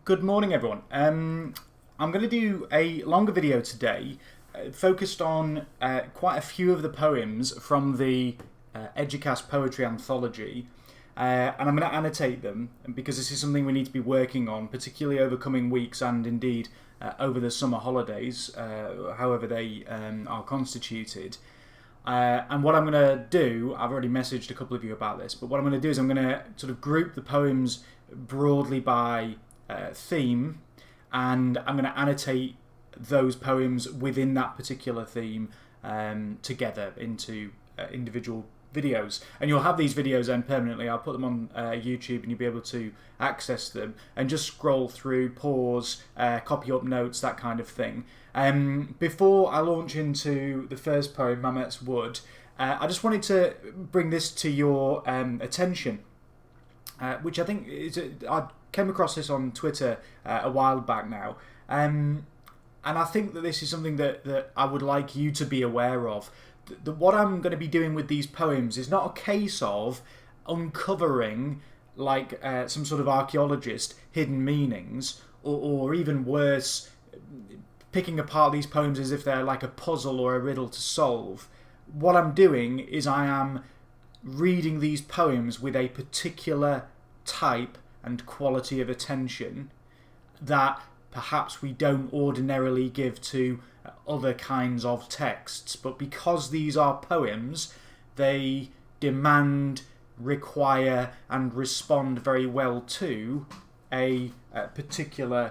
Good morning, everyone. I'm going to do a longer video today focused on quite a few of the poems from the Eduqas poetry anthology, and I'm going to annotate them because this is something we need to be working on, particularly over coming weeks and indeed over the summer holidays, however they are constituted. And what I'm going to do, I've already messaged a couple of you about this, but what I'm going to do is I'm going to sort of group the poems broadly by theme, and I'm going to annotate those poems within that particular theme together into individual videos. And you'll have these videos then permanently. I'll put them on YouTube and you'll be able to access them and just scroll through, pause, copy up notes, that kind of thing. Before I launch into the first poem, Mametz Wood, I just wanted to bring this to your attention, which I think is I came across this on Twitter a while back now, and I think that this is something that I would like you to be aware of. What I'm going to be doing with these poems is not a case of uncovering, like some sort of archaeologist, hidden meanings, or even worse, picking apart these poems as if they're like a puzzle or a riddle to solve. What I'm doing is I am reading these poems with a particular type and quality of attention that perhaps we don't ordinarily give to other kinds of texts, but because these are poems, they demand, require and respond very well to a particular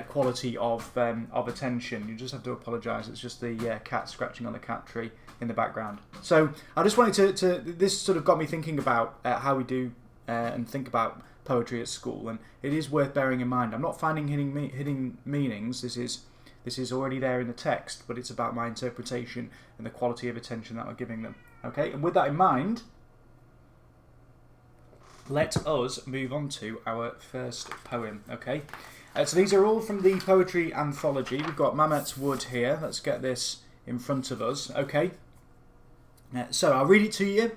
quality of attention. You just have to apologise, it's just the cat scratching on the cat tree in the background. So I just wanted to this sort of got me thinking about how we do and think about poetry at school, and it is worth bearing in mind. I'm not finding hidden meanings. This is already there in the text, but it's about my interpretation and the quality of attention that I'm giving them. Okay, and with that in mind, let us move on to our first poem. Okay, so these are all from the poetry anthology. We've got Mametz Wood here. Let's get this in front of us. Okay, so I'll read it to you.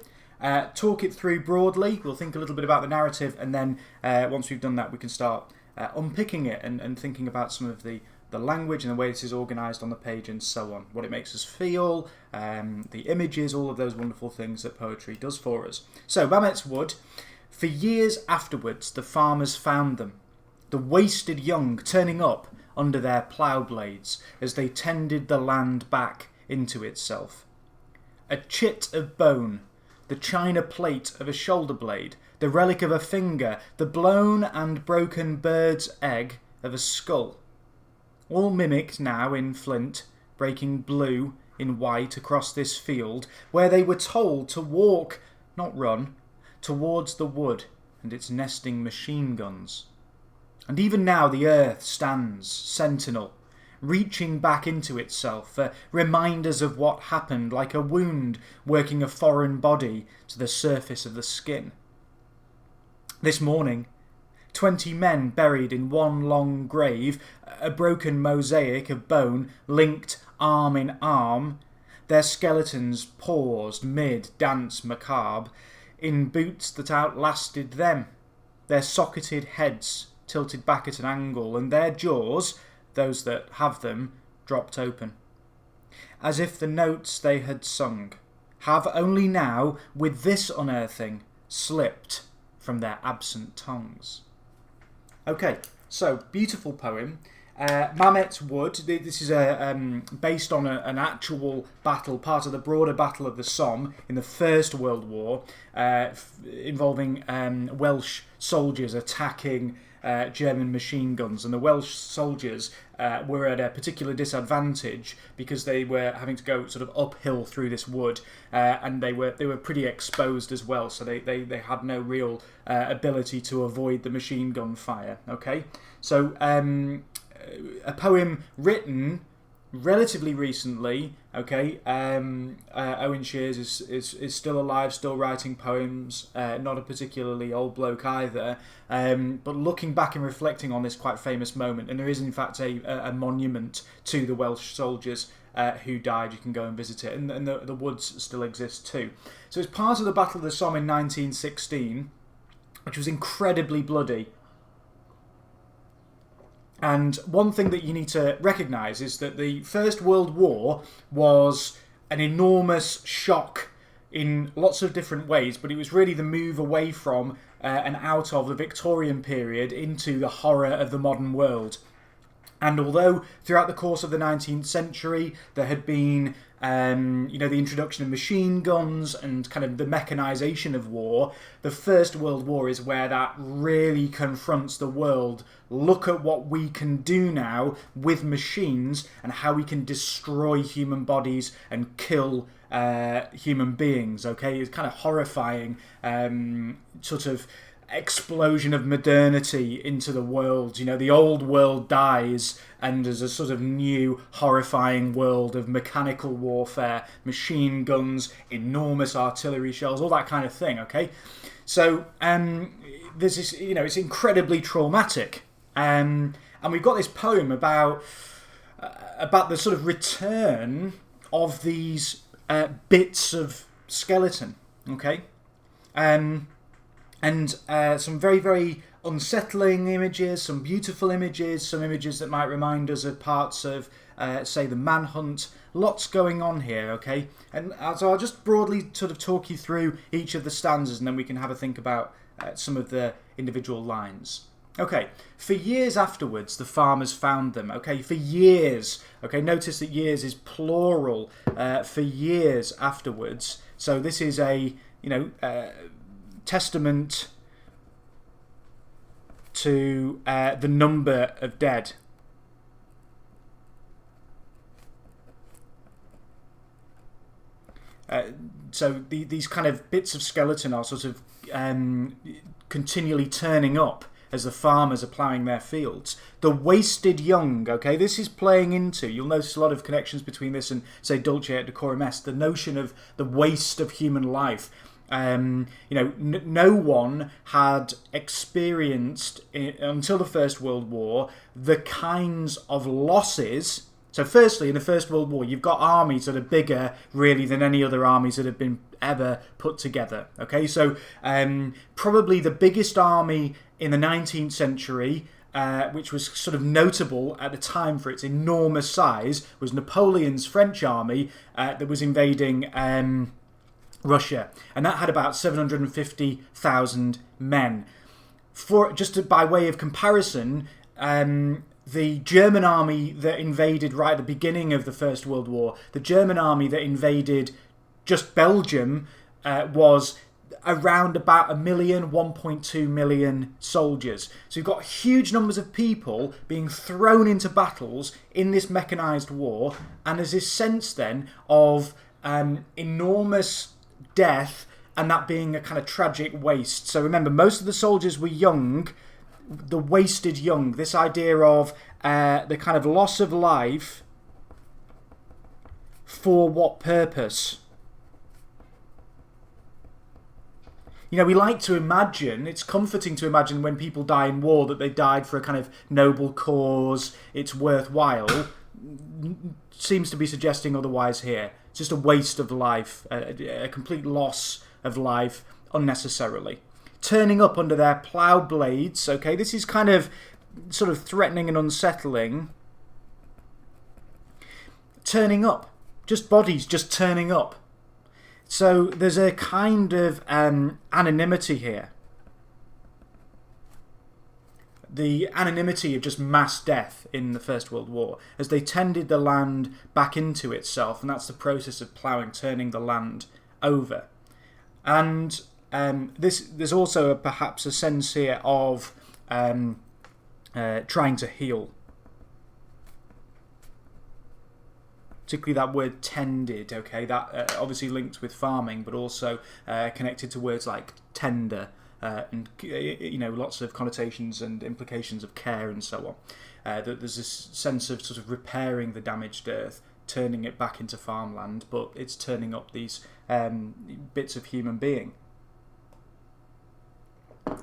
Talk it through broadly. We'll think a little bit about the narrative, and then once we've done that, we can start unpicking it and thinking about some of the language and the way this is organised on the page and so on. What it makes us feel, the images, all of those wonderful things that poetry does for us. So, Mametz Wood. For years afterwards, the farmers found them, the wasted young turning up under their plough blades as they tended the land back into itself. A chit of bone, the china plate of a shoulder blade, the relic of a finger, the blown and broken bird's egg of a skull. All mimicked now in flint, breaking blue in white across this field, where they were told to walk, not run, towards the wood and its nesting machine guns. And even now the earth stands, sentinel, reaching back into itself for reminders of what happened, like a wound working a foreign body to the surface of the skin. This morning, 20 men buried in one long grave, a broken mosaic of bone linked arm in arm, their skeletons paused mid-dance macabre, in boots that outlasted them, their socketed heads tilted back at an angle, and their jaws, those that have them, dropped open, as if the notes they had sung have only now, with this unearthing, slipped from their absent tongues. Okay, so beautiful poem. Mametz Wood. This is based on an actual battle, part of the broader Battle of the Somme in the First World War, involving Welsh soldiers attacking German machine guns, and the Welsh soldiers were at a particular disadvantage because they were having to go sort of uphill through this wood, and they were pretty exposed as well, so they had no real ability to avoid the machine gun fire. Okay, so a poem written relatively recently. Okay, Owen Shears is still alive, still writing poems, not a particularly old bloke either, but looking back and reflecting on this quite famous moment, and there is in fact a monument to the Welsh soldiers who died. You can go and visit it, and the woods still exist too. So it's part of the Battle of the Somme in 1916, which was incredibly bloody. And one thing that you need to recognise is that the First World War was an enormous shock in lots of different ways, but it was really the move away from and out of the Victorian period into the horror of the modern world. And although throughout the course of the 19th century there had been, the introduction of machine guns and kind of the mechanisation of war, the First World War is where that really confronts the world. Look at what we can do now with machines and how we can destroy human bodies and kill human beings. Okay, it's kind of horrifying, sort of explosion of modernity into the world. The old world dies and there's a sort of new horrifying world of mechanical warfare, machine guns, enormous artillery shells, all that kind of thing. Okay, so there's this, it's incredibly traumatic, and we've got this poem about the sort of return of these bits of skeleton. Okay, and some very, very unsettling images, some beautiful images, some images that might remind us of parts of, say, the Manhunt. Lots going on here, okay? And so I'll just broadly sort of talk you through each of the stanzas, and then we can have a think about some of the individual lines. Okay, for years afterwards, the farmers found them. Okay, for years. Okay, notice that years is plural. For years afterwards. So this is a, testament to the number of dead. So these kind of bits of skeleton are sort of continually turning up as the farmers are ploughing their fields. The wasted young, okay, this is playing into, you'll notice a lot of connections between this and, say, Dulce at Decorum Est, the notion of the waste of human life. No one had experienced until the First World War the kinds of losses. So firstly, in the First World War, you've got armies that are bigger really than any other armies that have been ever put together. Okay, so probably the biggest army in the 19th century, which was sort of notable at the time for its enormous size, was Napoleon's French army that was invading Russia, and that had about 750,000 men. By way of comparison, the German army that invaded right at the beginning of the First World War, the German army that invaded just Belgium, was around about 1.2 million soldiers. So you've got huge numbers of people being thrown into battles in this mechanised war, and there's this sense then of enormous death, and that being a kind of tragic waste. So remember, most of the soldiers were young, the wasted young, this idea of the kind of loss of life for what purpose? We like to imagine, it's comforting to imagine when people die in war that they died for a kind of noble cause, it's worthwhile. Seems to be suggesting otherwise here. It's just a waste of life, a complete loss of life unnecessarily. Turning up under their plough blades, okay, this is kind of sort of threatening and unsettling. Turning up, just bodies just turning up. So there's a kind of anonymity here. The anonymity of just mass death in the First World War as they tended the land back into itself, and that's the process of ploughing, turning the land over. And there's also perhaps a sense here of trying to heal. Particularly that word tended, okay, that obviously linked with farming, but also connected to words like tender, and lots of connotations and implications of care and so on. That there's this sense of sort of repairing the damaged earth, turning it back into farmland, but it's turning up these bits of human being.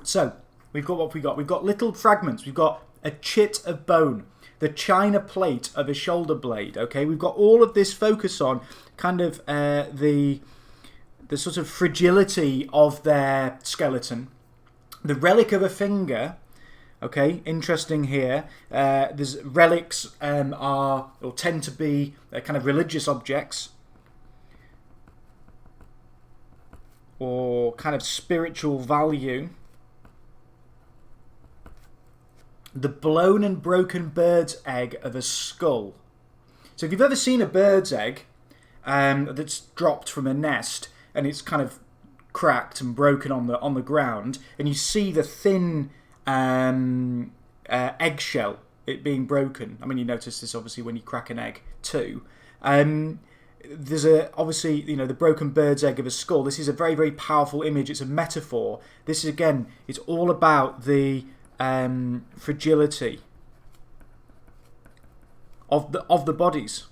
So we've got what we got. We've got little fragments. We've got a chit of bone, the china plate of a shoulder blade. Okay, we've got all of this focus on kind of the sort of fragility of their skeleton, the relic of a finger, Okay, interesting here. There's relics are or tend to be kind of religious objects or kind of spiritual value. The blown and broken bird's egg of a skull. So if you've ever seen a bird's egg that's dropped from a nest and it's kind of cracked and broken on the ground, and you see the thin eggshell, it being broken. I mean, you notice this obviously when you crack an egg too. There's obviously, the broken bird's egg of a skull. This is a very, very powerful image. It's a metaphor. This is, again, it's all about the fragility of the bodies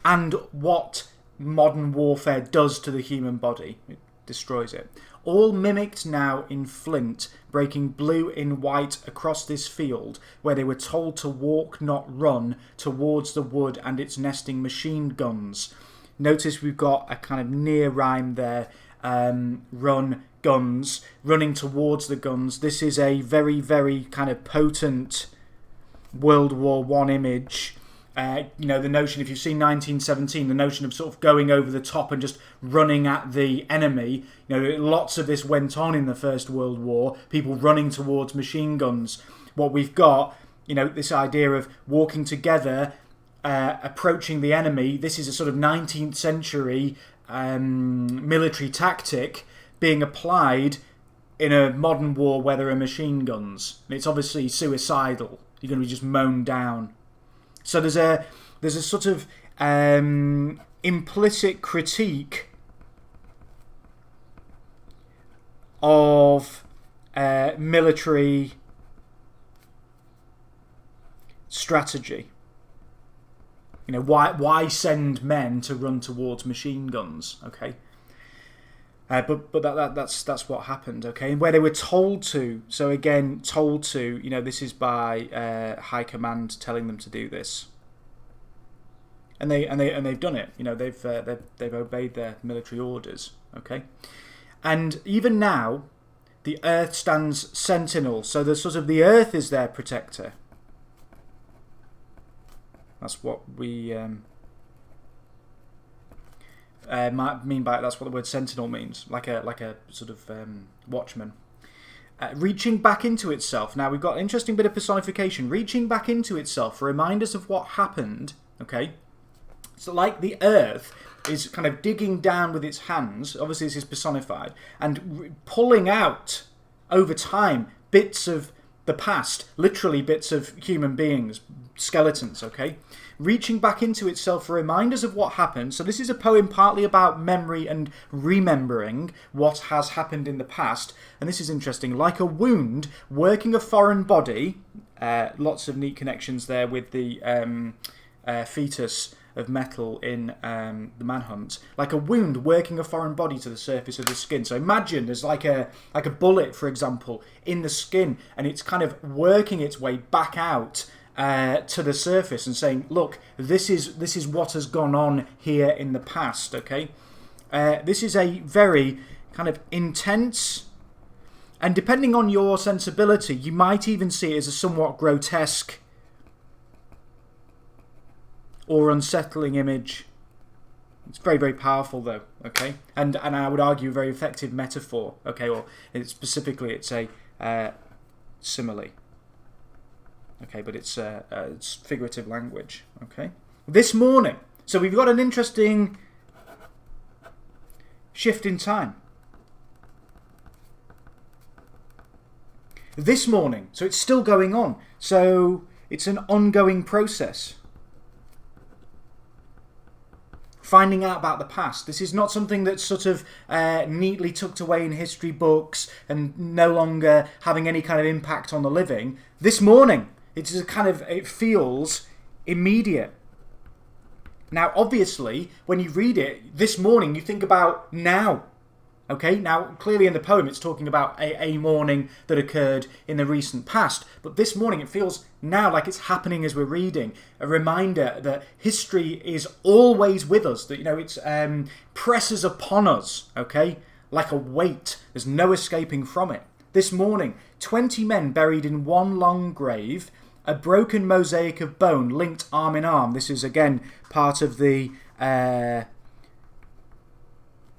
and what modern warfare does to the human body. It destroys it. All mimicked now in flint, breaking blue in white across this field, where they were told to walk, not run, towards the wood and its nesting machine guns. Notice we've got a kind of near rhyme there. Run, guns, running towards the guns. This is a very, very kind of potent World War I image. The notion, if you've seen 1917, the notion of sort of going over the top and just running at the enemy. Lots of this went on in the First World War, people running towards machine guns. What we've got, this idea of walking together, approaching the enemy. This is a sort of 19th century military tactic being applied in a modern war where there are machine guns. It's obviously suicidal. You're going to be just mown down. So there's a sort of implicit critique of military strategy. Why send men to run towards machine guns? Okay, but that's what happened. Okay, and where they were told to. So again, told to. This is by high command telling them to do this, and they've done it. They've obeyed their military orders. Okay, and even now, the earth stands sentinel. So the earth is their protector. That's what we might mean by it. That's what the word sentinel means, like a sort of watchman. Reaching back into itself. Now we've got an interesting bit of personification. Reaching back into itself for reminders of what happened. Okay, so like the earth is kind of digging down with its hands. Obviously, this is personified and pulling out over time bits of the past, literally bits of human beings, skeletons, okay? Reaching back into itself for reminders of what happened. So this is a poem partly about memory and remembering what has happened in the past. And this is interesting. Like a wound, working a foreign body. Lots of neat connections there with the fetus of metal in the Manhunt. Like a wound working a foreign body to the surface of the skin. So imagine there's like a bullet, for example, in the skin, and it's kind of working its way back out to the surface and saying, look, this is what has gone on here in the past. Okay, this is a very kind of intense, and depending on your sensibility, you might even see it as a somewhat grotesque or unsettling image. It's very, very powerful though, okay? And I would argue a very effective metaphor, okay? Or specifically it's a simile. Okay, but it's figurative language, okay? This morning. So we've got an interesting shift in time. This morning. So it's still going on. So it's an ongoing process. Finding out about the past. This is not something that's sort of neatly tucked away in history books and no longer having any kind of impact on the living. This morning, it feels immediate. Now, obviously, when you read it this morning, you think about now. Okay, now clearly in the poem it's talking about a morning that occurred in the recent past, but this morning it feels now like it's happening as we're reading. A reminder that history is always with us, that it's presses upon us, okay, like a weight. There's no escaping from it. this morning, 20 men buried in one long grave, a broken mosaic of bone linked arm in arm. This is, again, part of the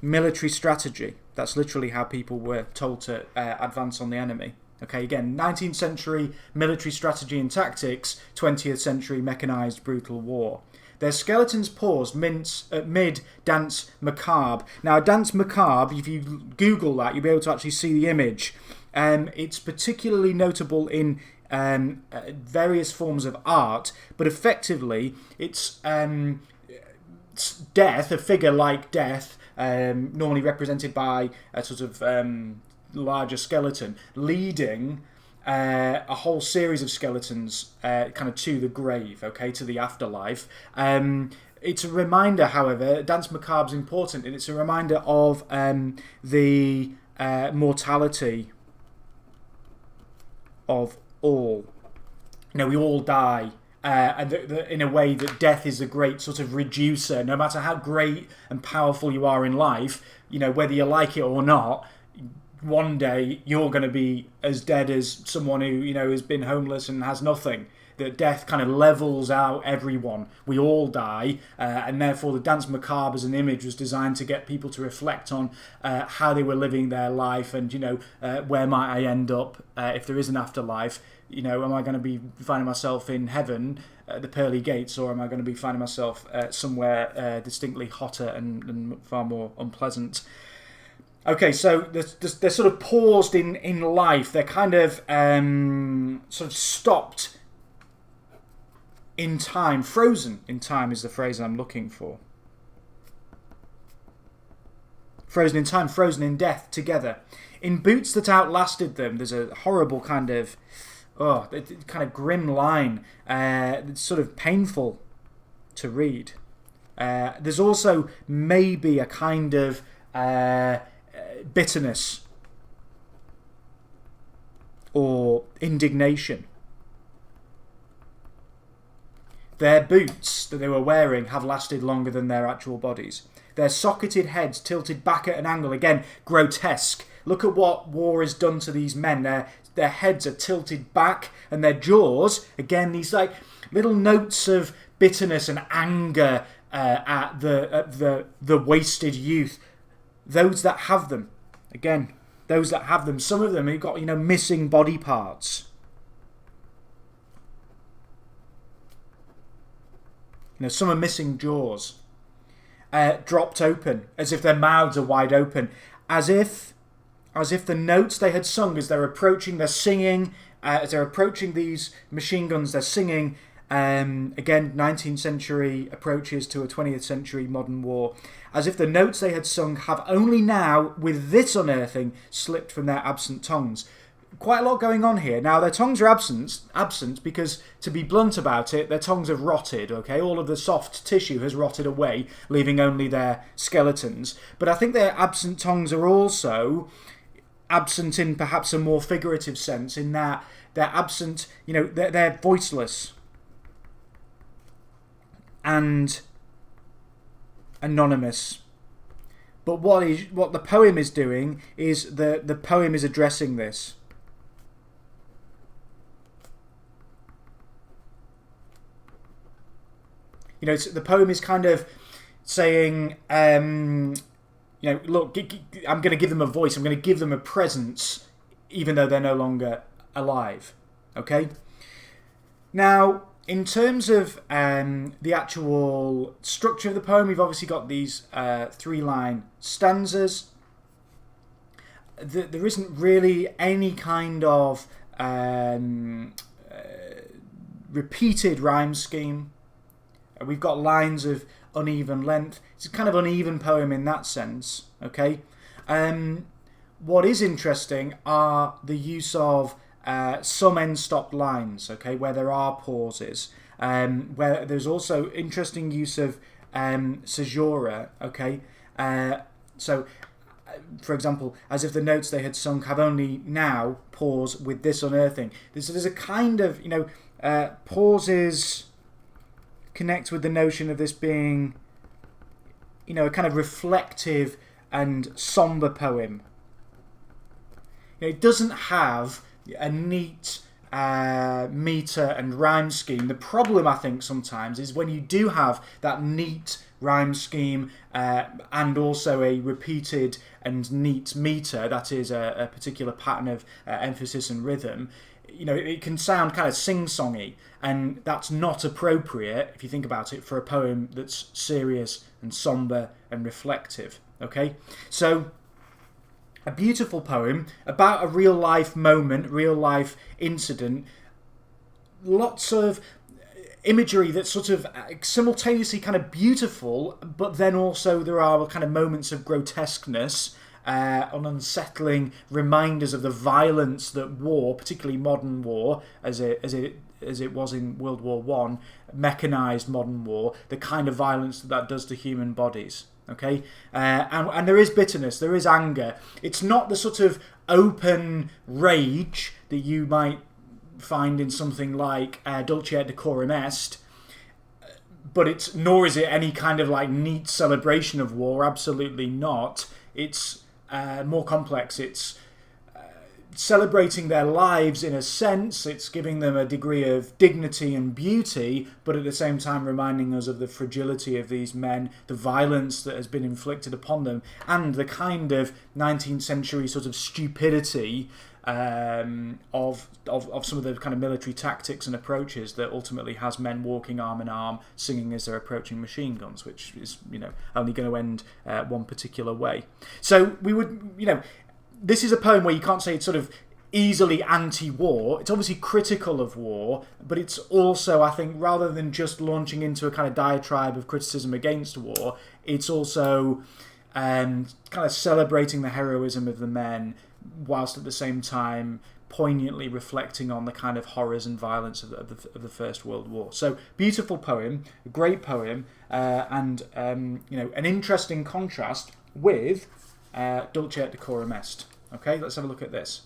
military strategy. That's literally how people were told to advance on the enemy. Okay, again, 19th century military strategy and tactics, 20th century mechanised brutal war. Their skeletons paused mid dance macabre. Now, dance macabre, if you Google that, you'll be able to actually see the image. It's particularly notable in various forms of art, but effectively it's death, a figure like death, normally represented by a sort of larger skeleton, leading a whole series of skeletons kind of to the grave, okay, to the afterlife. It's a reminder, however, Dance Macabre is important, and it's a reminder of the mortality of all. You know, we all die. And in a way that death is a great sort of reducer. No matter how great and powerful you are in life, you know, whether you like it or not, one day you're going to be as dead as someone who, you know, has been homeless and has nothing. That death kind of levels out everyone. We all die, and therefore the Dance Macabre as an image was designed to get people to reflect on how they were living their life, and, you know, where might I end up if there is an afterlife. You know, am I going to be finding myself in heaven at the pearly gates, or am I going to be finding myself somewhere distinctly hotter and far more unpleasant? Okay, so they're sort of paused in life. They're kind of sort of stopped in time. Frozen in time is the phrase I'm looking for. Frozen in time, frozen in death together. In boots that outlasted them, there's a horrible kind of grim line. It's sort of painful to read. There's also maybe a kind of bitterness or indignation. Their boots that they were wearing have lasted longer than their actual bodies. Their socketed heads tilted back at an angle, again, grotesque. Look at what war has done to these men. Their heads are tilted back, and their jaws, again, these like little notes of bitterness and anger at the wasted youth. Those that have them, again, those that have them, some of them have got, you know, missing body parts. You know, some are missing jaws, dropped open, as if their mouths are wide open, as if the notes they had sung as they're approaching, they're singing, as they're approaching these machine guns, they're singing, again, 19th century approaches to a 20th century modern war, as if the notes they had sung have only now, with this unearthing, slipped from their absent tongues. Quite a lot going on here. Now, their tongues are absent because, to be blunt about it, their tongues have rotted, okay? All of the soft tissue has rotted away, leaving only their skeletons. But I think their absent tongues are also absent in perhaps a more figurative sense, in that they're absent, you know, they're voiceless and anonymous. But what the poem is doing is the poem is addressing this. You know, the poem is kind of saying, you know, look, I'm going to give them a voice. I'm going to give them a presence, even though they're no longer alive. Okay? Now, in terms of the actual structure of the poem, we've obviously got these 3-line stanzas. There isn't really any kind of repeated rhyme scheme. We've got lines of uneven length. It's a kind of uneven poem in that sense. Okay. What is interesting are the use of some end-stopped lines. Okay, where there are pauses. Where there's also interesting use of caesura. Okay. So, for example, as if the notes they had sung have only now pause with this unearthing. There's a kind of, you know, pauses connect with the notion of this being, you know, a kind of reflective and somber poem. You It doesn't have a neat meter and rhyme scheme. The problem, I think, sometimes is when you do have that neat rhyme scheme and also a repeated and neat meter, that is a particular pattern of emphasis and rhythm, it can sound kind of sing-songy, and that's not appropriate, if you think about it, for a poem that's serious and somber and reflective. Okay, so a beautiful poem about a real-life moment, real-life incident, lots of imagery that's sort of simultaneously kind of beautiful, but then also there are kind of moments of grotesqueness, unsettling reminders of the violence that war, particularly modern war, as it was in World War One, mechanised modern war, the kind of violence that does to human bodies. Okay, and there is bitterness, there is anger. It's not the sort of open rage that you might find in something like Dulce et Decorum Est, but nor is it any kind of like neat celebration of war. Absolutely not. It's more complex. It's celebrating their lives in a sense. It's giving them a degree of dignity and beauty, but at the same time reminding us of the fragility of these men, the violence that has been inflicted upon them, and the kind of 19th century sort of stupidity of some of the kind of military tactics and approaches that ultimately has men walking arm in arm, singing as they're approaching machine guns, which is only going to end one particular way. So we would this is a poem where you can't say it's sort of easily anti-war. It's obviously critical of war, but it's also, I think, rather than just launching into a kind of diatribe of criticism against war, it's also kind of celebrating the heroism of the men, whilst at the same time poignantly reflecting on the kind of horrors and violence of the First World War. So, beautiful poem, a great poem, and an interesting contrast with Dulce et Decorum Est. Okay, let's have a look at this.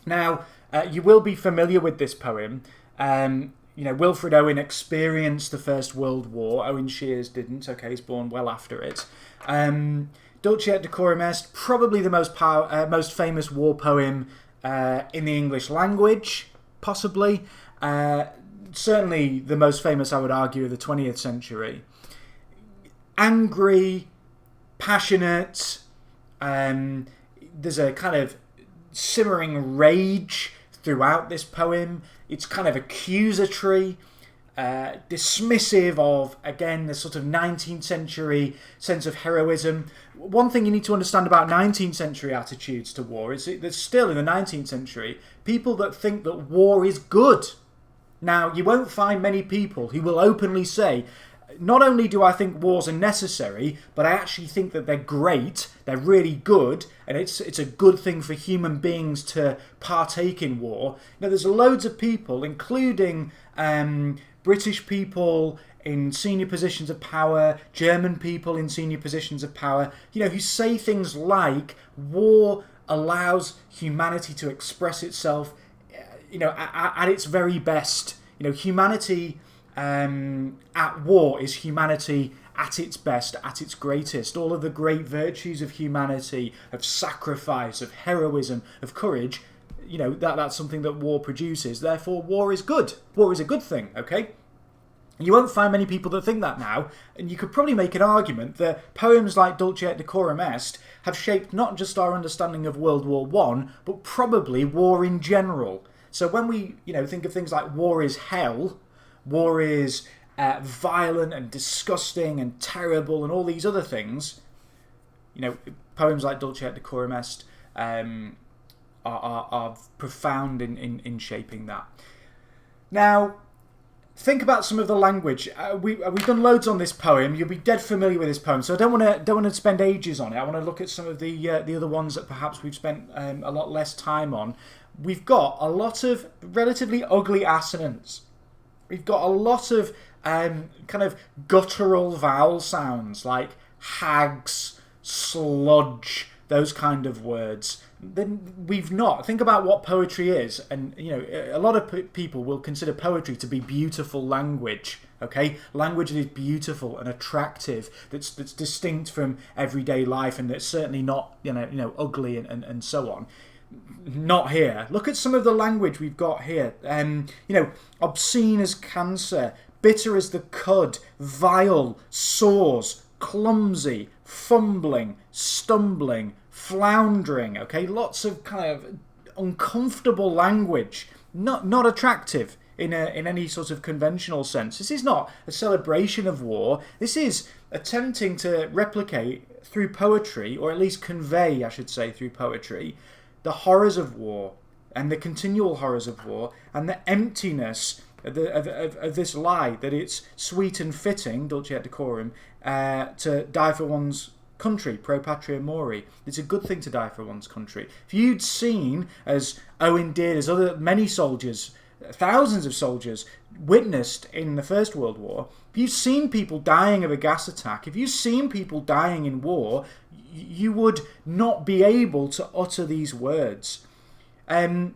Now, you will be familiar with this poem. Wilfred Owen experienced the First World War. Owen Shears didn't. Okay, he's born well after it. Dulce et Decorum Est, probably the most famous war poem in the English language, possibly. Certainly the most famous, I would argue, of the 20th century. Angry, passionate. There's a kind of simmering rage throughout this poem. It's kind of accusatory, dismissive of, again, the sort of 19th century sense of heroism. One thing you need to understand about 19th century attitudes to war is that there's still, in the 19th century, people that think that war is good. Now, you won't find many people who will openly say, not only do I think wars are necessary, but I actually think that they're great, they're really good, and it's a good thing for human beings to partake in war. There's loads of people, including British people in senior positions of power, German people in senior positions of power, who say things like war allows humanity to express itself, at its very best. Humanity at war is humanity at its best, at its greatest. All of the great virtues of humanity, of sacrifice, of heroism, of courage, that's something that war produces. Therefore, war is good. War is a good thing, okay? You won't find many people that think that now, and you could probably make an argument that poems like Dulce et Decorum Est have shaped not just our understanding of World War One, but probably war in general. So when we, think of things like war is hell, war is violent and disgusting and terrible and all these other things, poems like Dulce et Decorum Est are profound in shaping that. Now, think about some of the language. We've done loads on this poem. You'll be dead familiar with this poem, so I don't want to spend ages on it. I want to look at some of the other ones that perhaps we've spent a lot less time on. We've got a lot of relatively ugly assonants. We've got a lot of kind of guttural vowel sounds like hags, sludge, those kind of words. Then we've not. Think about what poetry is, and a lot of people will consider poetry to be beautiful language. Okay, language that is beautiful and attractive, that's distinct from everyday life, and that's certainly not ugly and so on. not here. Look at some of the language we've got here. Obscene as cancer, bitter as the cud, vile, sores, clumsy, fumbling, stumbling, floundering. Okay, lots of kind of uncomfortable language, not attractive in any sort of conventional sense. This is not a celebration of war. This is attempting to replicate through poetry, or at least convey, I should say, through poetry, the horrors of war and the continual horrors of war and the emptiness of this lie that it's sweet and fitting, Dulce et Decorum, to die for one's country, pro patria mori. It's a good thing to die for one's country. If you'd seen, as Owen did, as many soldiers, thousands of soldiers witnessed in the First World War, if you've seen people dying of a gas attack, if you've seen people dying in war, you would not be able to utter these words. Knowing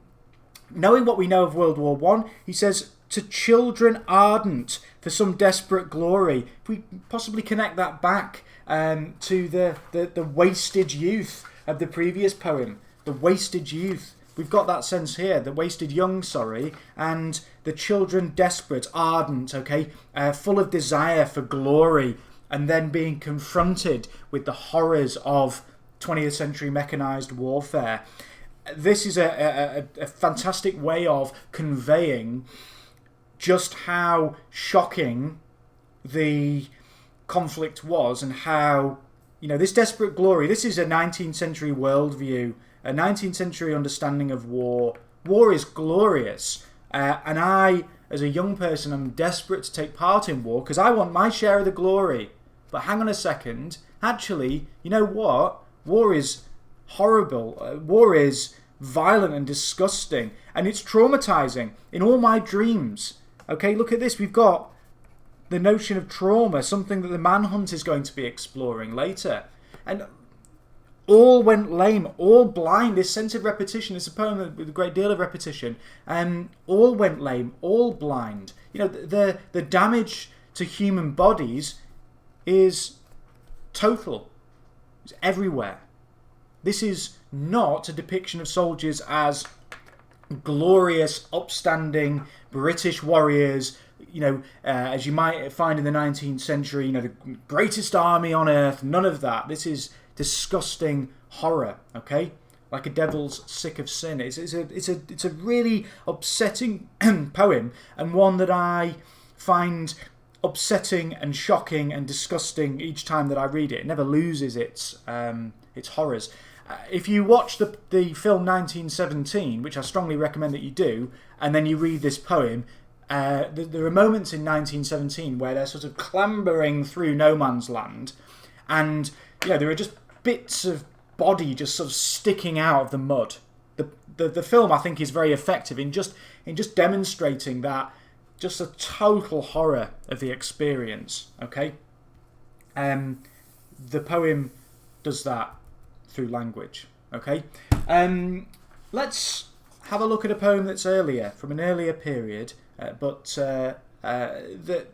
what we know of World War One, he says, to children ardent for some desperate glory. If we possibly connect that back to the wasted youth of the previous poem, the wasted youth. We've got that sense here, the wasted young, and the children desperate, ardent, full of desire for glory, and then being confronted with the horrors of 20th century mechanised warfare. This is a fantastic way of conveying just how shocking the conflict was, and how, this desperate glory, this is a 19th century worldview, a 19th century understanding of war. War is glorious, and I, as a young person, am desperate to take part in war because I want my share of the glory. But hang on a second, actually, you know what? War is horrible. War is violent and disgusting, and it's traumatizing. In all my dreams, look at this. We've got the notion of trauma, something that the Manhunt is going to be exploring later. And all went lame, all blind. This sense of repetition is a poem with a great deal of repetition. All went lame, all blind. The damage to human bodies is total. It's everywhere. This is not a depiction of soldiers as glorious, upstanding British warriors, as you might find in the 19th century, the greatest army on earth. None of that. This is disgusting horror, like a devil's sick of sin. It's a really upsetting poem, and one that I find upsetting and shocking and disgusting each time that I read it. It never loses its horrors. If you watch the film 1917, which I strongly recommend that you do, and then you read this poem, there are moments in 1917 where they're sort of clambering through no man's land, and there are just bits of body just sort of sticking out of the mud. The film, I think, is very effective in just demonstrating that, just a total horror of the experience. The poem does that through language. Let's have a look at a poem that's earlier, from an earlier period, but that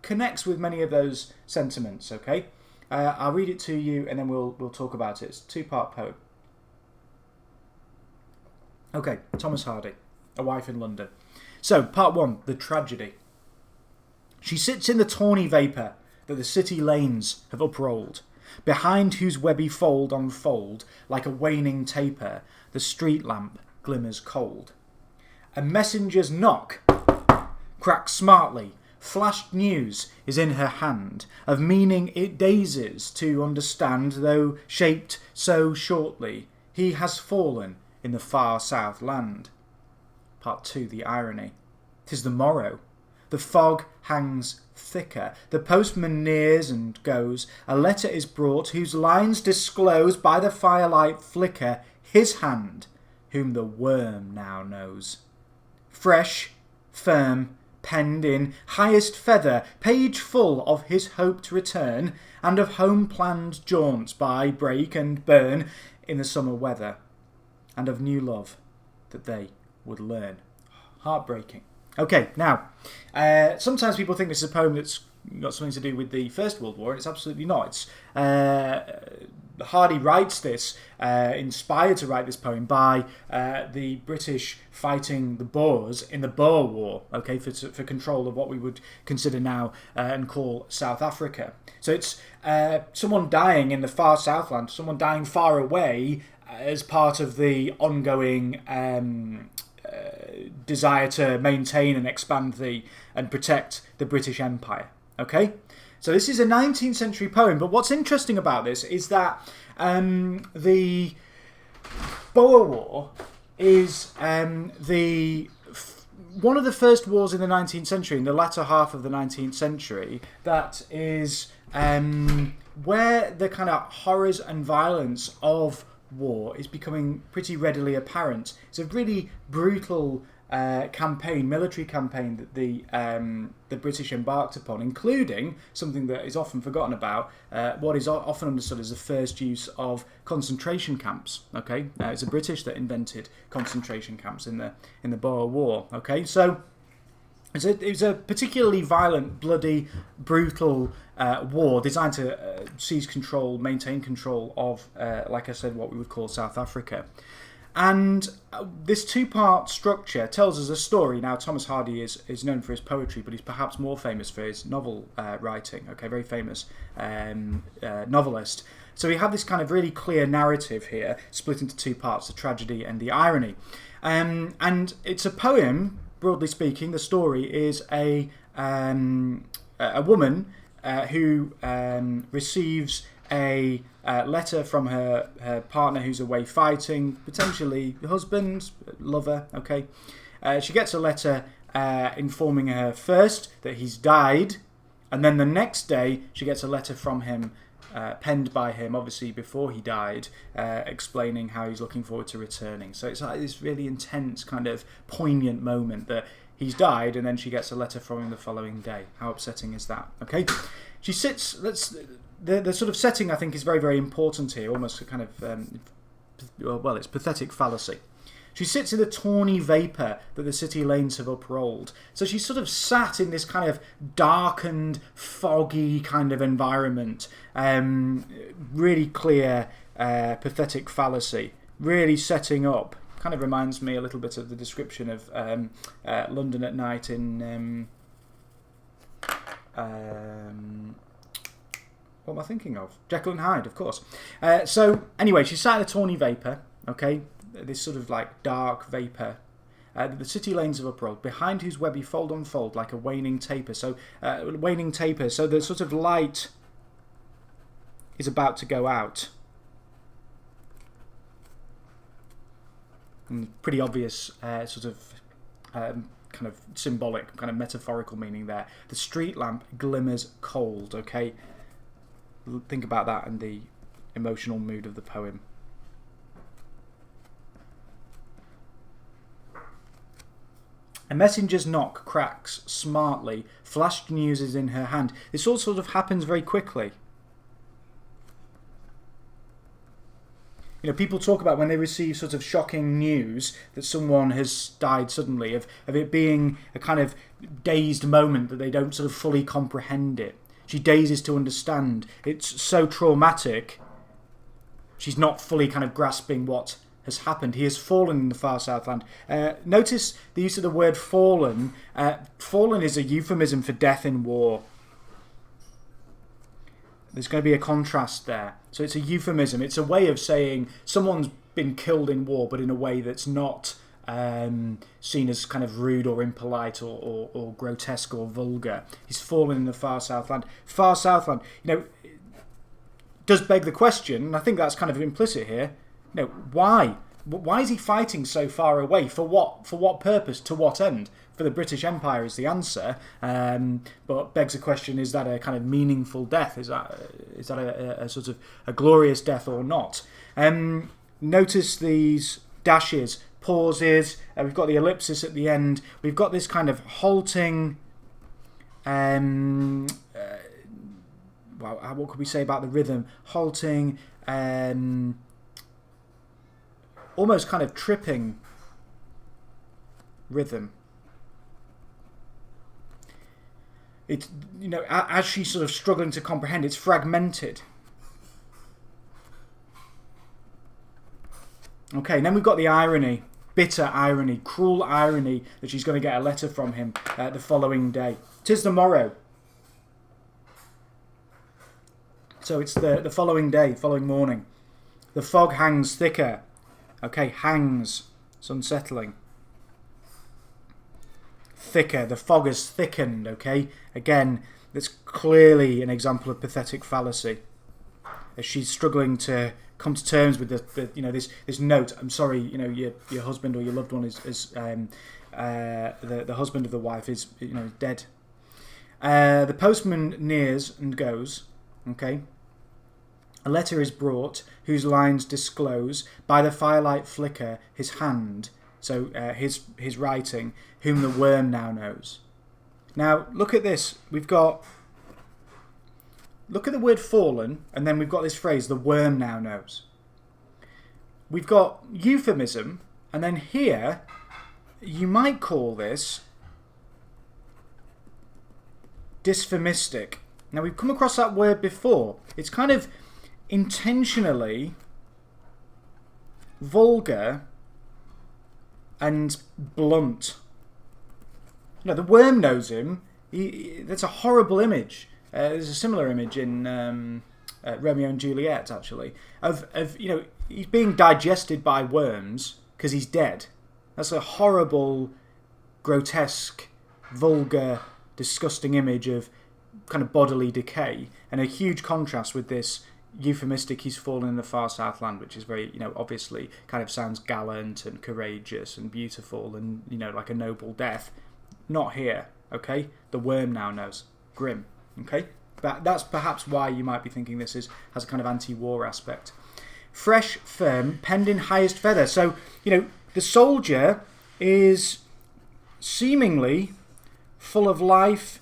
connects with many of those sentiments. I'll read it to you, and then we'll talk about it. It's a two-part poem. Thomas Hardy, A Wife in London. So, part one, the tragedy. She sits in the tawny vapour that the city lanes have uprolled, behind whose webby fold on fold, like a waning taper, the street lamp glimmers cold. A messenger's knock cracks smartly. Flashed news is in her hand, of meaning it dazes to understand, though shaped so shortly. He has fallen in the far south land. Part 2, the irony. 'Tis the morrow. The fog hangs thicker. The postman nears and goes. A letter is brought whose lines disclose by the firelight flicker his hand, whom the worm now knows. Fresh, firm, penned in highest feather, page full of his hoped return, and of home-planned jaunts by break and burn in the summer weather, and of new love that they would learn. Heartbreaking. Now, sometimes people think this is a poem that's got something to do with the First World War. It's absolutely not. It's Hardy writes this, inspired to write this poem by the British fighting the Boers in the Boer War, okay, for control of what we would consider now and call South Africa. So it's someone dying in the far Southland, someone dying far away as part of the ongoing desire to maintain and expand and protect the British Empire, okay? So this is a 19th century poem, but what's interesting about this is that the Boer War is one of the first wars in the 19th century, in the latter half of the 19th century, that is where the kind of horrors and violence of war is becoming pretty readily apparent. It's a really brutal military campaign that the British embarked upon, including something that is often forgotten about, what is often understood as the first use of concentration camps. Okay, it's the British that invented concentration camps in the Boer War. Okay, so it was a particularly violent, bloody, brutal war designed to seize control, maintain control of, like I said, what we would call South Africa. And this two-part structure tells us a story. Now, Thomas Hardy is known for his poetry, but he's perhaps more famous for his novel writing. Okay, very famous novelist. So we have this kind of really clear narrative here, split into two parts, the tragedy and the irony. And it's a poem, broadly speaking. The story is a woman who receives a letter from her partner who's away fighting, potentially husband, lover, okay. She gets a letter informing her first that he's died, and then the next day she gets a letter from him, penned by him, obviously before he died, explaining how he's looking forward to returning. So it's like this really intense, kind of poignant moment that he's died, and then she gets a letter from him the following day. How upsetting is that? Okay, she sits. The sort of setting, I think, is very, very important here. Almost a kind of it's pathetic fallacy. She sits in the tawny vapour that the city lanes have uprolled. So she's sort of sat in this kind of darkened, foggy kind of environment. Really clear, pathetic fallacy. Really setting up. Kind of reminds me a little bit of the description of London at night in... what am I thinking of? Jekyll and Hyde, of course. So, anyway, she sat in a tawny vapour, okay? This sort of like dark vapour. The city lanes have uprolled, behind whose web you fold on fold like a waning taper. So, so the sort of light is about to go out. And pretty obvious sort of kind of symbolic, kind of metaphorical meaning there. The street lamp glimmers cold, okay? Think about that and the emotional mood of the poem. A messenger's knock cracks smartly. Flashed news is in her hand. This all sort of happens very quickly. You know, people talk about when they receive sort of shocking news that someone has died suddenly, of it being a kind of dazed moment that they don't sort of fully comprehend it. She dazes to understand. It's so traumatic. She's not fully kind of grasping what has happened. He has fallen in the far Southland. Notice the use of the word fallen. Fallen is a euphemism for death in war. There's going to be a contrast there. So it's a euphemism. It's a way of saying someone's been killed in war, but in a way that's not seen as kind of rude or impolite or grotesque or vulgar. He's fallen in the far Southland. Far Southland, you know, does beg the question, and I think that's kind of implicit here. You know, why? Why is he fighting so far away? For what? For what purpose? To what end? For the British Empire is the answer, but begs the question: is that a kind of meaningful death? Is that a sort of a glorious death or not? Notice these dashes, pauses. We've got the ellipsis at the end. We've got this kind of halting. Well, what could we say about the rhythm? Halting. Almost kind of tripping rhythm. it's, you know, as she's sort of struggling to comprehend, it's fragmented. Okay, and then we've got the irony, bitter irony, cruel irony that she's going to get a letter from him the following day. 'Tis the morrow. So it's the following day, following morning. The fog hangs thicker. Okay, hangs. It's unsettling. Thicker. The fog has thickened, okay? Again, that's clearly an example of pathetic fallacy. As she's struggling to come to terms with the you know, this note. I'm sorry, you know, your husband or your loved one is the husband of the wife is, you know, dead. The postman nears and goes, okay? A letter is brought, whose lines disclose, by the firelight flicker, his hand, so his writing, whom the worm now knows. Now, look at this. We've got, look at the word fallen, and then we've got this phrase, the worm now knows. We've got euphemism, and then here, you might call this dysphemistic. Now, we've come across that word before. It's kind of intentionally vulgar and blunt. You know, the worm knows him. That's a horrible image. There's a similar image in Romeo and Juliet, actually, of you know, he's being digested by worms because he's dead. That's a horrible, grotesque, vulgar, disgusting image of kind of bodily decay, and a huge contrast with this euphemistic, he's fallen in the far southland, which is very, you know, obviously kind of sounds gallant and courageous and beautiful and, you know, like a noble death. Not here, okay? The worm now knows. Grim, okay? But that's perhaps why you might be thinking this has a kind of anti-war aspect. Fresh, firm, penned in highest feather. So, you know, the soldier is seemingly full of life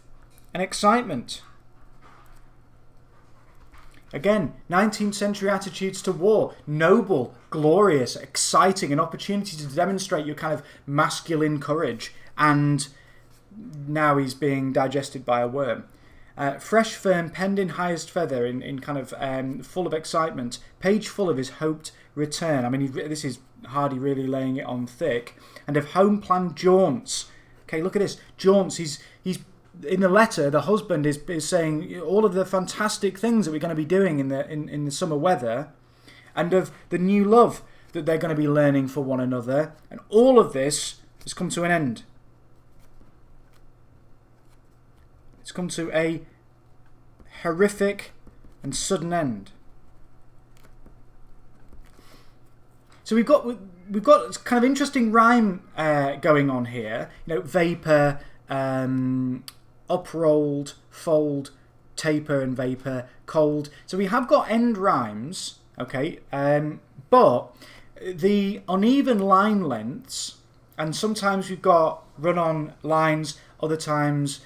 and excitement. Again, 19th century attitudes to war. Noble, glorious, exciting, an opportunity to demonstrate your kind of masculine courage. And now he's being digested by a worm. Fresh, firm, penned in highest feather, in kind of full of excitement. Page full of his hoped return. I mean, this is Hardy really laying it on thick. And of home-planned jaunts. Okay, look at this. Jaunts, he's in the letter, the husband is saying all of the fantastic things that we're going to be doing in the summer weather, and of the new love that they're going to be learning for one another, and all of this has come to an end. It's come to a horrific and sudden end. So we've got kind of interesting rhyme going on here. You know, vapor. Uprolled, fold, taper and vapour, cold. So we have got end rhymes, okay, but the uneven line lengths, and sometimes we've got run-on lines, other times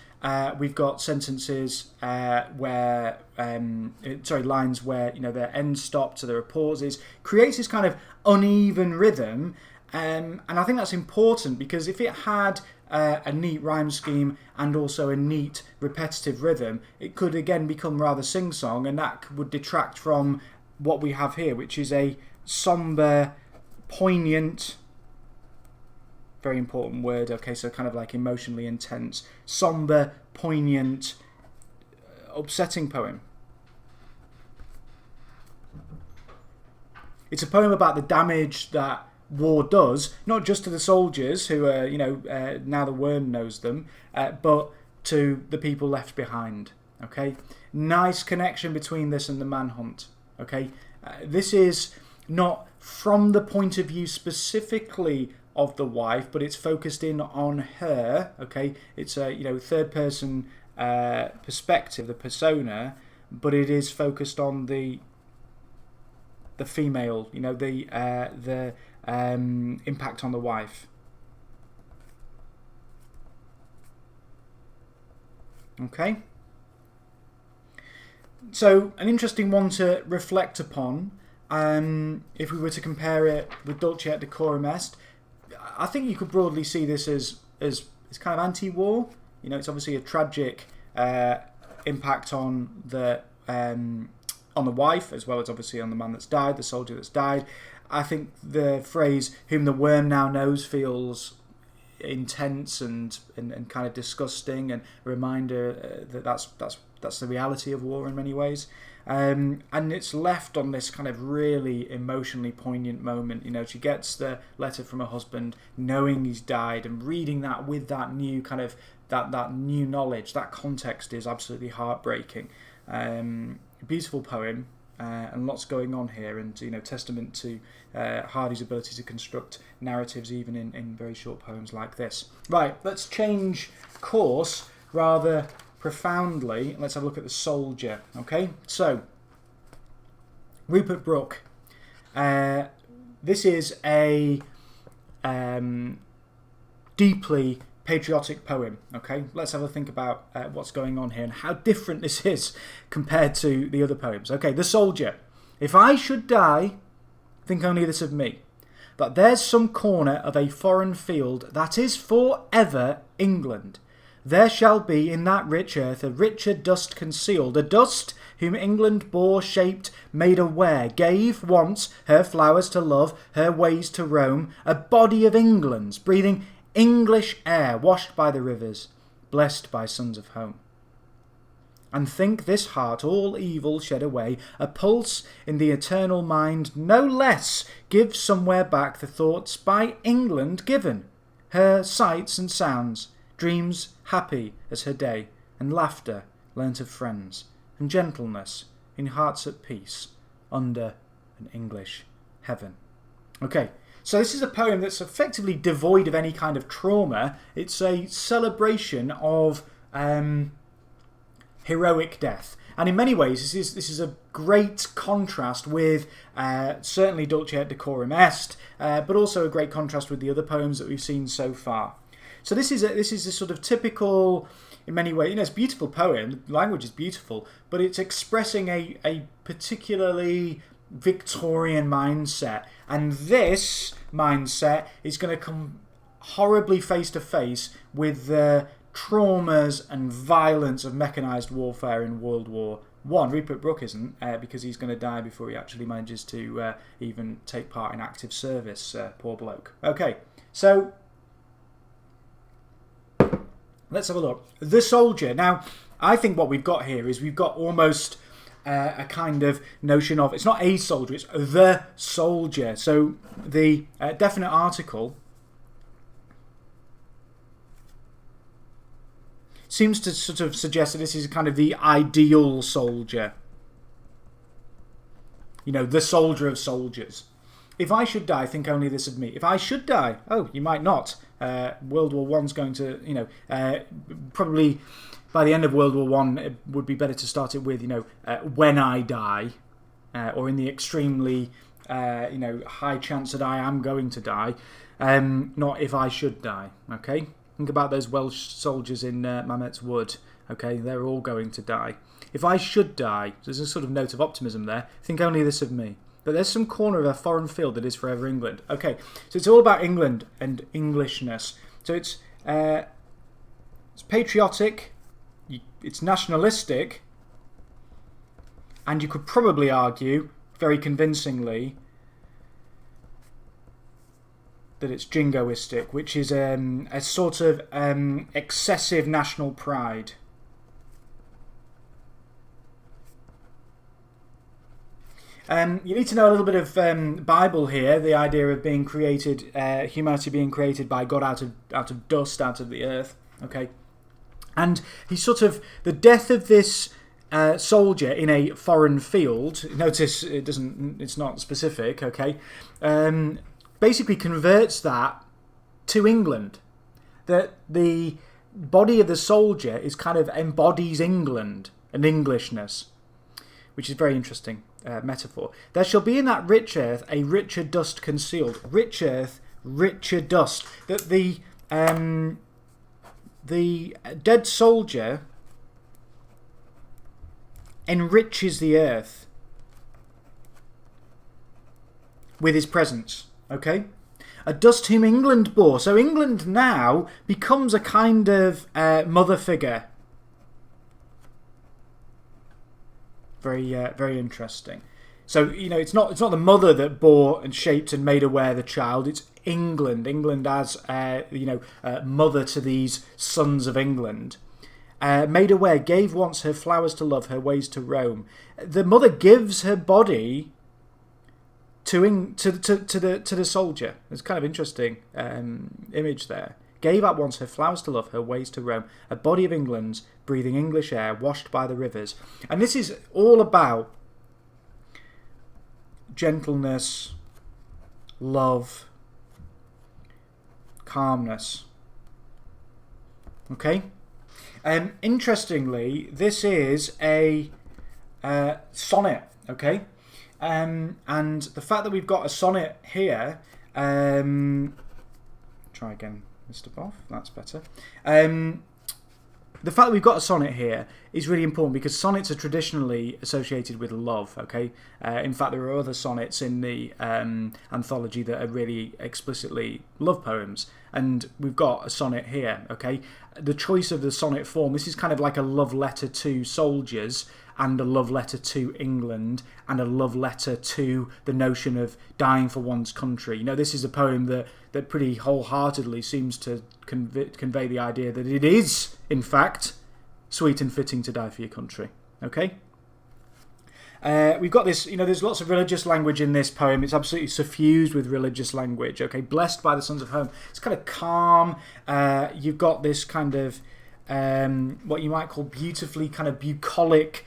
we've got sentences where, lines where, you know, their end stop, so there are pauses, creates this kind of uneven rhythm, and I think that's important because if it had a neat rhyme scheme and also a neat repetitive rhythm, it could again become rather sing-song, and that would detract from what we have here, which is a somber, poignant, very important word, okay, so kind of like emotionally intense, somber, poignant, upsetting poem. It's a poem about the damage that war does, not just to the soldiers who are, you know, now the worm knows them, but to the people left behind. Okay, nice connection between this and the Manhunt. Okay, this is not from the point of view specifically of the wife, but it's focused in on her. Okay, it's a, you know, third person perspective, the persona, but it is focused on the female. You know, the impact on the wife. Okay. So an interesting one to reflect upon, if we were to compare it with Dulce et Decorum Est, I think you could broadly see this as kind of anti-war. You know, it's obviously a tragic impact on the wife, as well as obviously on the man that's died, the soldier that's died. I think the phrase "whom the worm now knows" feels intense and kind of disgusting, and a reminder that that's the reality of war in many ways. And it's left on this kind of really emotionally poignant moment. You know, she gets the letter from her husband, knowing he's died, and reading that with that new kind of that new knowledge, that context is absolutely heartbreaking. Beautiful poem. And lots going on here, and testament to Hardy's ability to construct narratives even in very short poems like this. Right, let's change course rather profoundly. Let's have a look at the soldier. Okay, so Rupert Brooke. This is a deeply patriotic poem. Okay, let's have a think about what's going on here and how different this is compared to the other poems. Okay, the soldier. If I should die, think only this of me, that there's some corner of a foreign field that is forever England. There shall be in that rich earth a richer dust concealed, a dust whom England bore, shaped, made aware, gave once her flowers to love, her ways to roam, a body of England's, breathing English air, washed by the rivers, blessed by sons of home. And think this heart all evil shed away, a pulse in the eternal mind, no less gives somewhere back the thoughts by England given, her sights and sounds, dreams happy as her day, and laughter learnt of friends, and gentleness in hearts at peace under an English heaven. Okay. So this is a poem that's effectively devoid of any kind of trauma. It's a celebration of heroic death. And in many ways, this is a great contrast with certainly Dulce et Decorum Est, but also a great contrast with the other poems that we've seen so far. So this is a sort of typical, in many ways, it's a beautiful poem. The language is beautiful, but it's expressing a particularly Victorian mindset, and this mindset is going to come horribly face to face with the traumas and violence of mechanised warfare in World War I. Rupert Brooke isn't, because he's going to die before he actually manages to even take part in active service. Poor bloke. Okay, so let's have a look. The soldier. Now, I think what we've got here is we've got almost a kind of notion of, it's not a soldier, it's the soldier. So the definite article seems to sort of suggest that this is kind of the ideal soldier. The soldier of soldiers. If I should die, think only this of me. If I should die, oh, you might not. World War I's going to, probably by the end of World War One, it would be better to start it with, when I die, or in the extremely, high chance that I am going to die, not if I should die. Okay, think about those Welsh soldiers in Mametz Wood. Okay, they're all going to die. If I should die, there's a sort of note of optimism there. Think only this of me. But there's some corner of a foreign field that is forever England. Okay, so it's all about England and Englishness. So it's patriotic, it's nationalistic, and you could probably argue, very convincingly, that it's jingoistic, which is a sort of excessive national pride. You need to know a little bit of Bible here, the idea of being created, humanity being created by God out of dust, out of the earth. Okay, and he's sort of, the death of this soldier in a foreign field. Notice it's not specific. Okay, basically converts that to England. That the body of the soldier is kind of embodies England and Englishness, which is very interesting. Metaphor. There shall be in that rich earth a richer dust concealed. Rich earth, richer dust. That the dead soldier enriches the earth with his presence. Okay? A dust whom England bore. So England now becomes a kind of mother figure very interesting. So, it's not the mother that bore and shaped and made aware the child. It's England. England as, mother to these sons of England. Made aware, gave once her flowers to love, her ways to roam. The mother gives her body to the soldier. It's kind of interesting image there. Gave at once her flowers to love, her ways to roam. A body of England's, breathing English air, washed by the rivers. And this is all about gentleness, love, calmness. Okay? Interestingly, this is a sonnet, okay? And the fact that we've got a sonnet here, try again, Mr. Boff, that's better. The fact that we've got a sonnet here is really important because sonnets are traditionally associated with love, okay? In fact, there are other sonnets in the anthology that are really explicitly love poems, and we've got a sonnet here, okay? The choice of the sonnet form, this is kind of like a love letter to soldiers and a love letter to England and a love letter to the notion of dying for one's country. This is a poem that pretty wholeheartedly seems to convey the idea that it is, in fact, sweet and fitting to die for your country. Okay? We've got this, there's lots of religious language in this poem. It's absolutely suffused with religious language. Okay, blessed by the sons of home. It's kind of calm. You've got this kind of what you might call beautifully kind of bucolic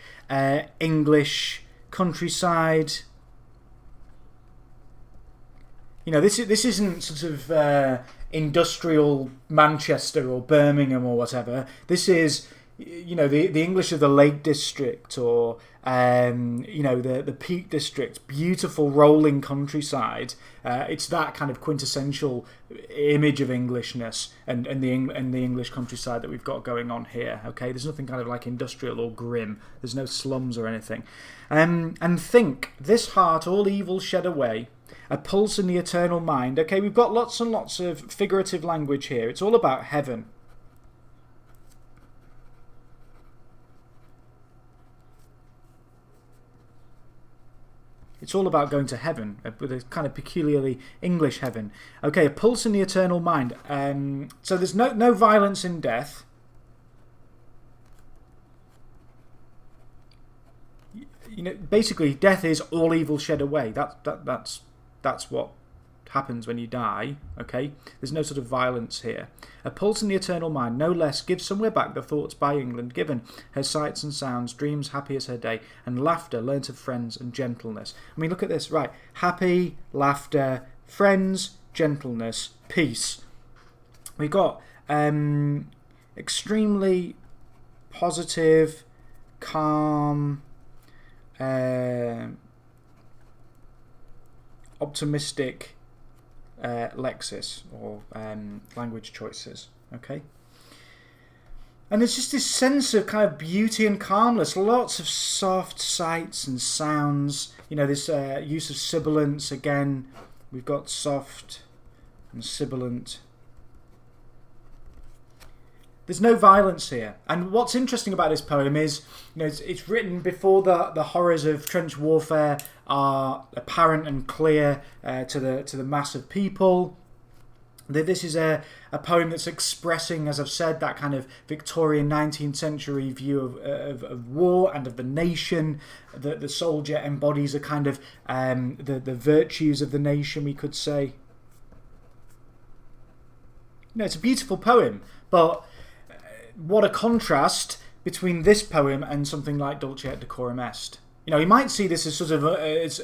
English countryside. This isn't sort of industrial Manchester or Birmingham or whatever. This is, the English of the Lake District or, the Peak District. Beautiful rolling countryside. It's that kind of quintessential image of Englishness and the English countryside that we've got going on here. Okay, there's nothing kind of like industrial or grim. There's no slums or anything. And think, this heart all evil shed away, a pulse in the eternal mind. Okay, we've got lots and lots of figurative language here. It's all about heaven. It's all about going to heaven, with a kind of peculiarly English heaven. Okay, a pulse in the eternal mind. So there's no violence in death. Basically, death is all evil shed away. That's what happens when you die. Okay, there's no sort of violence here. A pulse in the eternal mind, no less, gives somewhere back the thoughts by England given, her sights and sounds, dreams happy as her day, and laughter learnt of friends and gentleness. I mean, look at this, right? Happy, laughter, friends, gentleness, peace. We've got extremely positive, calm, optimistic lexis or language choices. Okay, and there's just this sense of kind of beauty and calmness, lots of soft sights and sounds. This use of sibilants again. We've got soft and sibilant. There's no violence here. And what's interesting about this poem is, it's written before the horrors of trench warfare are apparent and clear to the mass of people. This is a poem that's expressing, as I've said, that kind of Victorian 19th century view of war and of the nation. The soldier embodies a kind of the virtues of the nation, we could say. It's a beautiful poem, but what a contrast between this poem and something like Dulce et Decorum Est. You might see this as sort of as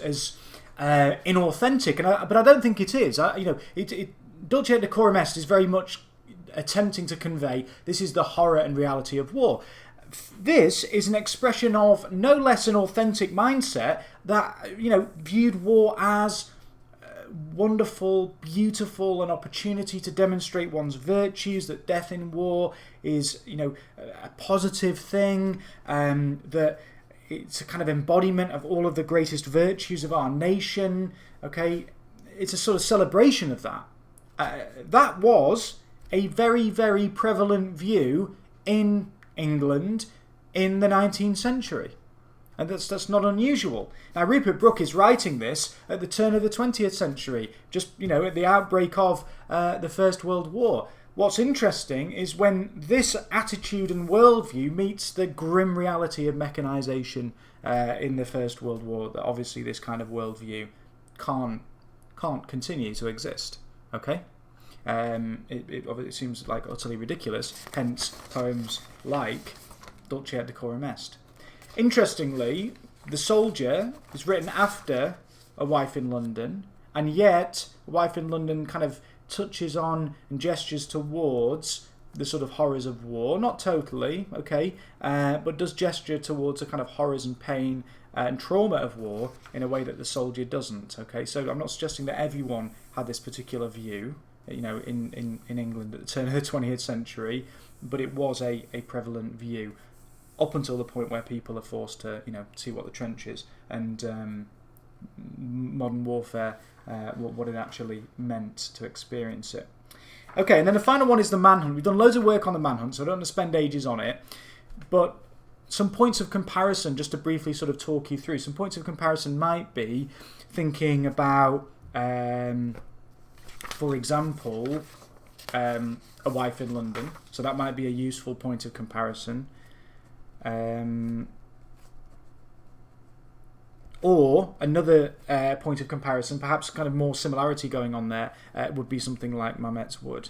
inauthentic, but I don't think it is. Dulce et Decorum Est is very much attempting to convey this is the horror and reality of war. This is an expression of no less an authentic mindset that viewed war as wonderful, beautiful, an opportunity to demonstrate one's virtues, that death in war is a positive thing, that it's a kind of embodiment of all of the greatest virtues of our nation. Okay, it's a sort of celebration of that. That was a very, very prevalent view in England in the 19th century. And that's not unusual. Now, Rupert Brooke is writing this at the turn of the 20th century, just, at the outbreak of the First World War. What's interesting is when this attitude and worldview meets the grim reality of mechanisation in the First World War, that obviously this kind of worldview can't continue to exist. Okay? It seems like utterly ridiculous, hence poems like Dulce et Decorum Est. Interestingly, The Soldier is written after A Wife in London, and yet A Wife in London kind of touches on and gestures towards the sort of horrors of war. Not totally, okay, but does gesture towards the kind of horrors and pain and trauma of war in a way that The Soldier doesn't, okay? So I'm not suggesting that everyone had this particular view, in England at the turn of the 20th century, but it was a prevalent view up until the point where people are forced to, see what the trench is and modern warfare, what it actually meant to experience it. Okay, and then the final one is the Manhunt. We've done loads of work on the Manhunt, so I don't want to spend ages on it, but some points of comparison, just to briefly sort of talk you through. Some points of comparison might be thinking about, for example, A Wife in London. So that might be a useful point of comparison. Or another point of comparison, perhaps kind of more similarity going on there, would be something like Mametz Wood.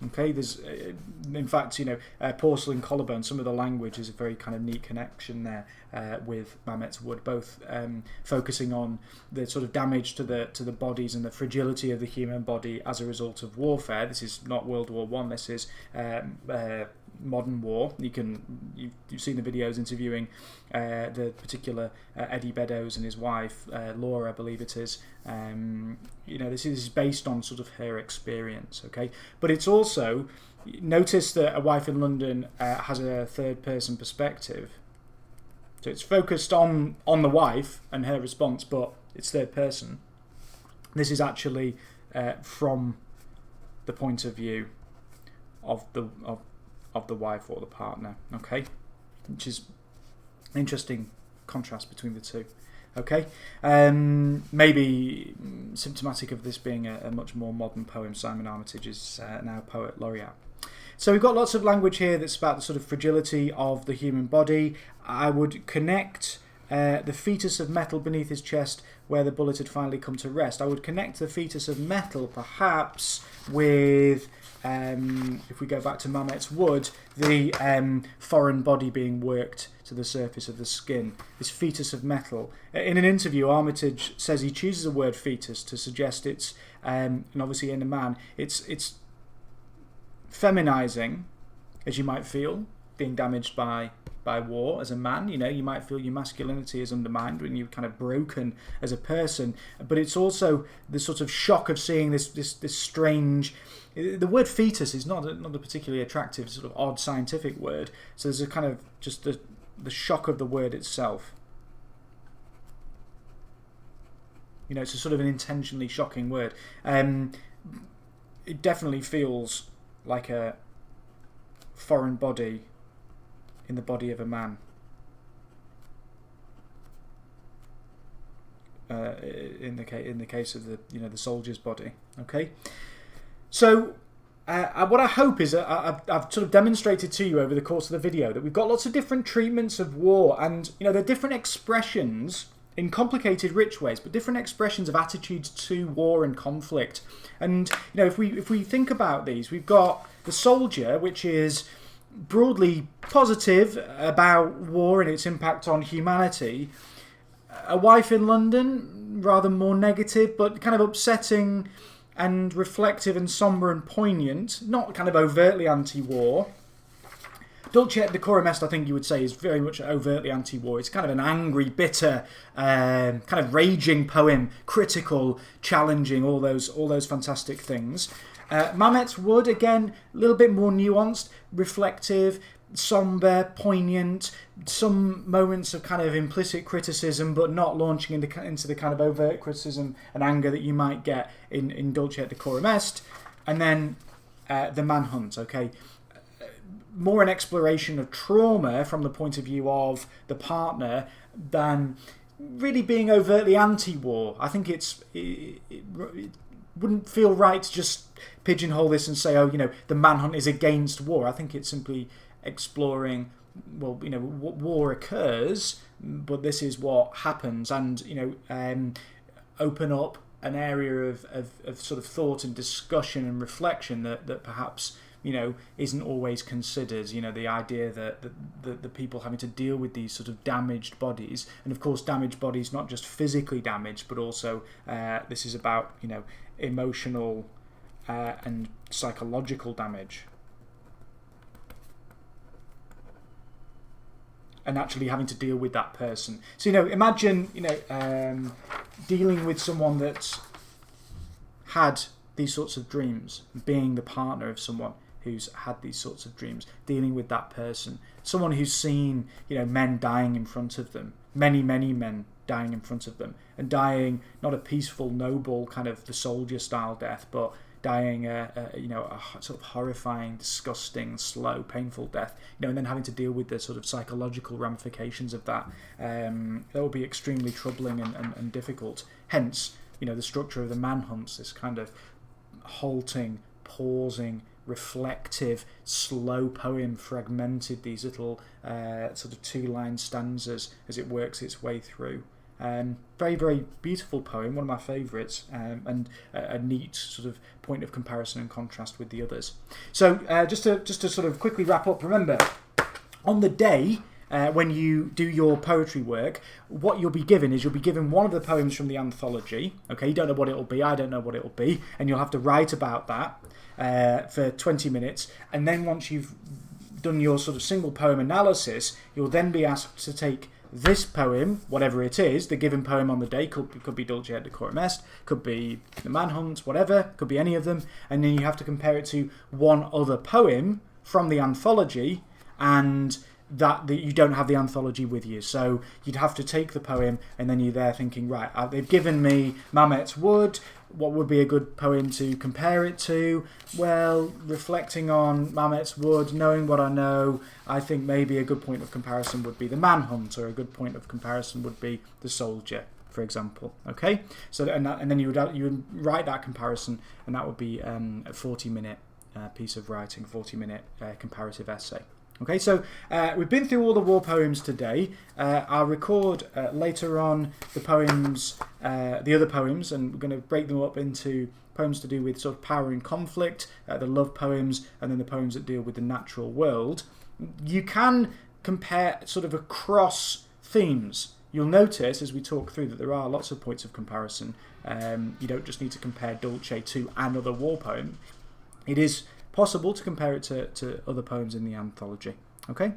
Okay, there's, in fact, Porcelain Collarbone, some of the language is a very kind of neat connection there with Mametz Wood, both focusing on the sort of damage to the bodies and the fragility of the human body as a result of warfare. This is not World War One. This is modern war. You've seen the videos interviewing the particular Eddie Beddoes and his wife Laura, I believe it is. This is based on sort of her experience. Okay, but it's also, notice that A Wife in London has a third person perspective. So it's focused on the wife and her response, but it's third person. This is actually from the point of view of the wife or the partner, okay? Which is an interesting contrast between the two, okay? Maybe symptomatic of this being a much more modern poem. Simon Armitage is now Poet Laureate. So we've got lots of language here that's about the sort of fragility of the human body. I would connect the fetus of metal beneath his chest where the bullet had finally come to rest. I would connect the fetus of metal perhaps with, if we go back to Mametz Wood, the foreign body being worked to the surface of the skin. This fetus of metal. In an interview, Armitage says he chooses the word fetus to suggest it's, and obviously in a man, it's feminizing, as you might feel, being damaged by war as a man. You might feel your masculinity is undermined when you're kind of broken as a person, but it's also the sort of shock of seeing this strange. The word fetus is not a particularly attractive, sort of odd scientific word, so there's a kind of just the shock of the word itself. It's a sort of an intentionally shocking word. It definitely feels like a foreign body in the body of a man. In the case of the soldier's body. Okay, so what I hope is I've sort of demonstrated to you over the course of the video that we've got lots of different treatments of war, and there are different expressions in complicated, rich ways, but different expressions of attitudes to war and conflict. And if we think about these, we've got the soldier, which is broadly positive about war and its impact on humanity. A Wife in London, rather more negative, but kind of upsetting and reflective and sombre and poignant, not kind of overtly anti-war. Dulce et Decorum Est, I think you would say, is very much overtly anti-war. It's kind of an angry, bitter, kind of raging poem, critical, challenging, all those fantastic things. Mametz Wood, again, a little bit more nuanced, reflective, sombre, poignant, some moments of kind of implicit criticism, but not launching into the kind of overt criticism and anger that you might get in Dulce et Decorum Est. And then the Manhunt, okay? more an exploration of trauma from the point of view of the partner than really being overtly anti-war. I think it wouldn't feel right to just pigeonhole this and say, oh, the Manhunt is against war. I think it's simply exploring, well, war occurs, but this is what happens, and open up an area of sort of thought and discussion and reflection that perhaps isn't always considered. The idea that the people having to deal with these sort of damaged bodies, and of course damaged bodies not just physically damaged, but also this is about emotional and psychological damage, and actually having to deal with that person. So imagine dealing with someone that's had these sorts of dreams, being the partner of someone who's had these sorts of dreams, dealing with that person, someone who's seen men dying in front of them, many men dying in front of them, and dying not a peaceful, noble kind of the soldier style death, but dying a sort of horrifying, disgusting, slow, painful death, and then having to deal with the sort of psychological ramifications of that. That would be extremely troubling and difficult. Hence, the structure of the Manhunts, this kind of halting, pausing, reflective, slow poem, fragmented, these little sort of two-line stanzas as it works its way through. Very, very beautiful poem, one of my favourites, and a neat sort of point of comparison and contrast with the others. So just to sort of quickly wrap up, remember, on the day when you do your poetry work, what you'll be given is one of the poems from the anthology. Okay, you don't know what it'll be, I don't know what it'll be, and you'll have to write about that for 20 minutes, and then once you've done your sort of single poem analysis, you'll then be asked to take this poem, whatever it is, the given poem on the day, could be Dulce et Decorum Est, could be the Manhunt, whatever, could be any of them, and then you have to compare it to one other poem from the anthology, and that you don't have the anthology with you. So you'd have to take the poem, and then you're there thinking, right, they've given me Mametz Wood, what would be a good poem to compare it to? Well, reflecting on Mametz Wood, knowing what I know, I think maybe a good point of comparison would be the Manhunt, or a good point of comparison would be the Soldier, for example. Okay, so and then you would write that comparison, and that would be a 40-minute piece of writing, 40-minute comparative essay. Okay, so we've been through all the war poems today. I'll record later on the poems, the other poems, and we're going to break them up into poems to do with sort of power and conflict, the love poems, and then the poems that deal with the natural world. You can compare sort of across themes. You'll notice as we talk through that there are lots of points of comparison. You don't just need to compare Dulce to another war poem. It is possible to compare it to other poems in the anthology. Okay?